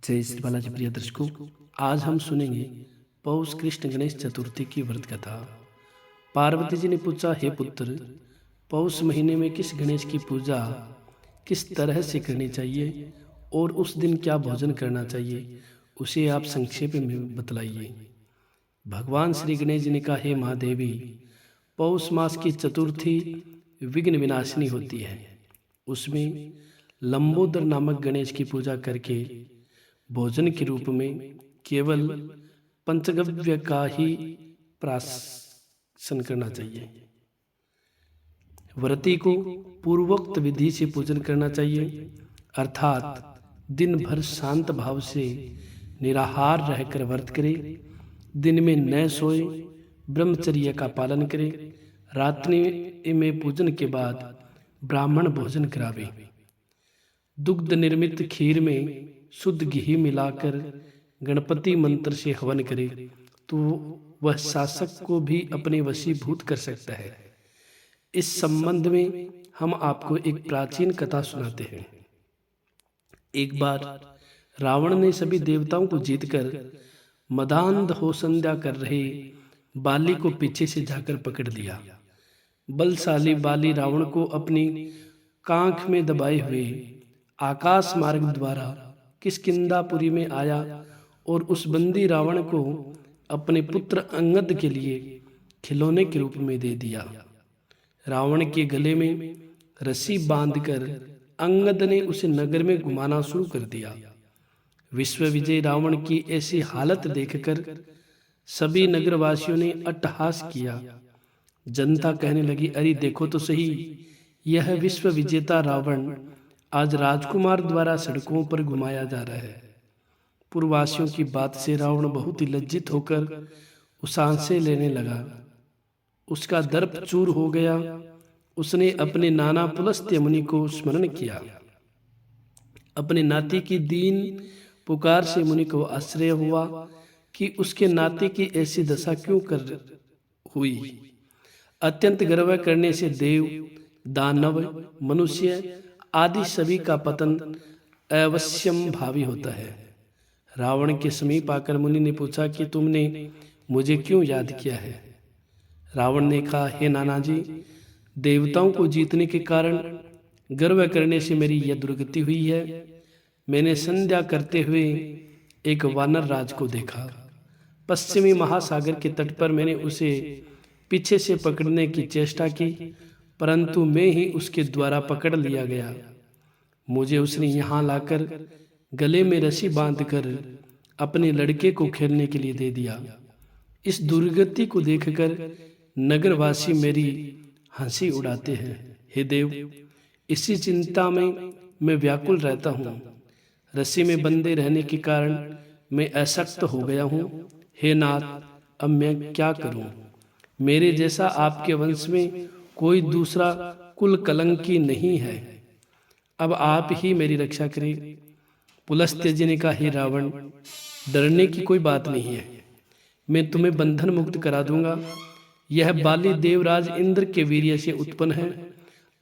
जय श्री बालाजी प्रिय दर्शकों, आज हम सुनेंगे पौष कृष्ण गणेश चतुर्थी की व्रत कथा। पार्वती जी ने पूछा, हे पुत्र, पौष महीने में किस गणेश की पूजा किस तरह से करनी चाहिए और उस दिन क्या भोजन करना चाहिए, उसे आप संक्षेप में बतलाइए। भगवान श्री गणेश जी ने कहा, हे महादेवी, पौष मास की चतुर्थी विघ्न विनाशिनी होती है। उसमें लंबोदर नामक गणेश की पूजा करके भोजन के रूप में केवल पंचगव्य का ही प्राशन करना चाहिए। व्रती को पूर्वोक्त विधि से पूजन करना चाहिए, अर्थात दिन भर शांत भाव से निराहार रहकर व्रत करे, दिन में न सोए, ब्रह्मचर्य का पालन करे, रात्रि में पूजन के बाद ब्राह्मण भोजन करावे। दुग्ध निर्मित खीर में शुद्ध घी मिलाकर गणपति मंत्र से हवन करे तो वह शासक को भी अपने वशीभूत कर सकता है। इस संबंध में हम आपको एक प्राचीन कथा सुनाते हैं। एक बार रावण ने सभी देवताओं को जीतकर मदान्ध हो संध्या कर रहे बाली को पीछे से जाकर पकड़ लिया। बलशाली बाली रावण को अपनी कांख में दबाए हुए आकाश मार्ग द्वारा किष्किंधापुरी में आया और उस बंदी रावण को अपने पुत्र अंगद के लिए खिलौने के रूप में दे दिया। रावण के गले में रस्सी बांधकर अंगद ने उसे नगर में घुमाना शुरू कर दिया। विश्व विजय रावण की ऐसी हालत देखकर सभी नगरवासियों ने अट्टहास किया। जनता कहने लगी, अरे देखो तो सही, यह विश्व विजेता रावण आज राजकुमार द्वारा सड़कों पर घुमाया जा रहा है। पूर्ववासियों की बात से रावण बहुत ही लज्जित होकर उसांसे लेने लगा। उसका दर्प चूर हो गया। उसने अपने नाना पुलस्त्य मुनि को स्मरण किया। अपने नाती की दीन पुकार से मुनि को आश्चर्य हुआ कि उसके नाती की ऐसी दशा क्यों कर हुई। अत्यंत गर्व करने से देव, दानव, मनुष्य आदि सभी का पतन अवश्यम भावी होता है। रावण के समीप आकर मुनि ने पूछा कि तुमने मुझे क्यों याद किया है। रावण ने कहा, हे नाना जी, देवताओं को जीतने के कारण गर्व करने से मेरी यह दुर्गति हुई है। मैंने संध्या करते हुए एक वानर राज को देखा। पश्चिमी महासागर के तट पर मैंने उसे पीछे से पकड़ने की चेष्टा की, परंतु मैं ही उसके द्वारा पकड़ लिया गया। मुझे उसने यहाँ लाकर गले में रस्सी बांधकर अपने लड़के को खेलने के लिए दे दिया। इस दुर्गति को देखकर नगरवासी मेरी हंसी उड़ाते हैं। हे देव, इसी चिंता में मैं व्याकुल रहता हूँ। रस्सी में बंधे रहने के कारण मैं अशक्त हो गया हूँ। हे नाथ, अब मैं क्या करूँ? मेरे जैसा आपके वंश में कोई दूसरा कुल कलंकी नहीं है। अब आप ही मेरी रक्षा करें। पुलस्त्य जी ने कहा, हे रावण, डरने की कोई बात नहीं है। मैं तुम्हें बंधन मुक्त करा दूंगा। यह बाली देवराज इंद्र के वीर्य से उत्पन्न है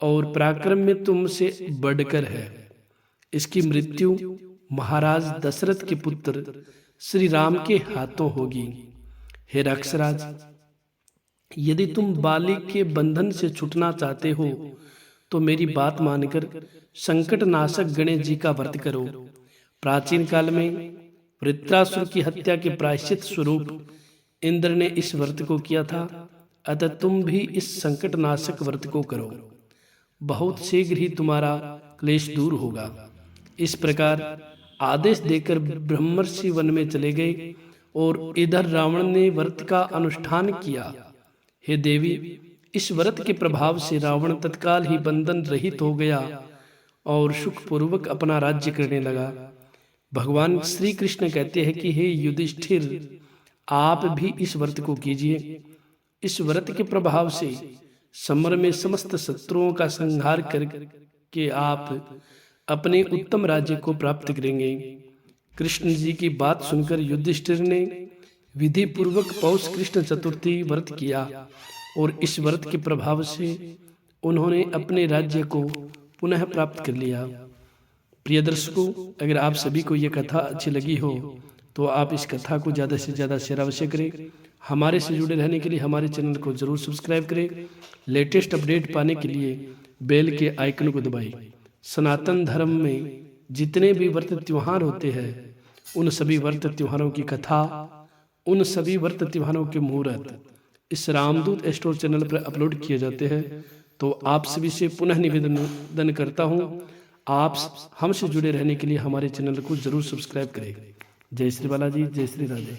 और पराक्रम में तुमसे बढ़कर है। इसकी मृत्यु महाराज दशरथ के पुत्र श्री राम के हाथों होगी। हे राक्षसराज, यदि तुम बाली के बंधन से छूटना चाहते हो तो मेरी बात मानकर संकट नाशक गणेश जी का व्रत करो। प्राचीन काल में वृत्रासुर की हत्या के प्रायश्चित स्वरूप इंद्र ने इस व्रत को किया था, अतः तुम भी इस संकट नाशक व्रत को करो। बहुत शीघ्र ही तुम्हारा क्लेश दूर होगा। इस प्रकार आदेश देकर ब्रह्मर्षि वन में चले गए और इधर रावण ने व्रत का अनुष्ठान किया। हे देवी, इस व्रत के प्रभाव से रावण तत्काल ही बंधन रहित हो गया और सुखपूर्वक अपना राज्य करने लगा। भगवान श्री कृष्ण कहते हैं कि हे युधिष्ठिर, आप भी इस व्रत को कीजिए। इस व्रत के प्रभाव से समर में समस्त शत्रुओं का संहार करके आप अपने उत्तम राज्य को प्राप्त करेंगे। कृष्ण जी की बात सुनकर युधिष्ठिर ने विधि पूर्वक पौष कृष्ण चतुर्थी व्रत किया और इस व्रत के प्रभाव से उन्होंने अपने राज्य को पुनः प्राप्त कर लिया। प्रिय दर्शकों, अगर आप सभी को ये कथा अच्छी लगी हो तो आप इस कथा को ज़्यादा से ज़्यादा शेयर अवश्य करें। हमारे से जुड़े रहने के लिए हमारे चैनल को जरूर सब्सक्राइब करें। लेटेस्ट अपडेट पाने के लिए बेल के आइकन को दबाएं। सनातन धर्म में जितने भी व्रत त्योहार होते हैं उन सभी व्रत त्योहारों की कथा, उन सभी व्रत त्योहारों के मुहूर्त इस रामदूत स्टोर चैनल पर अपलोड किए जाते हैं। तो आप सभी से पुनः निवेदन करता हूँ, आप हमसे जुड़े रहने के लिए हमारे चैनल को जरूर सब्सक्राइब करें। जय श्री बालाजी, जय श्री राधे।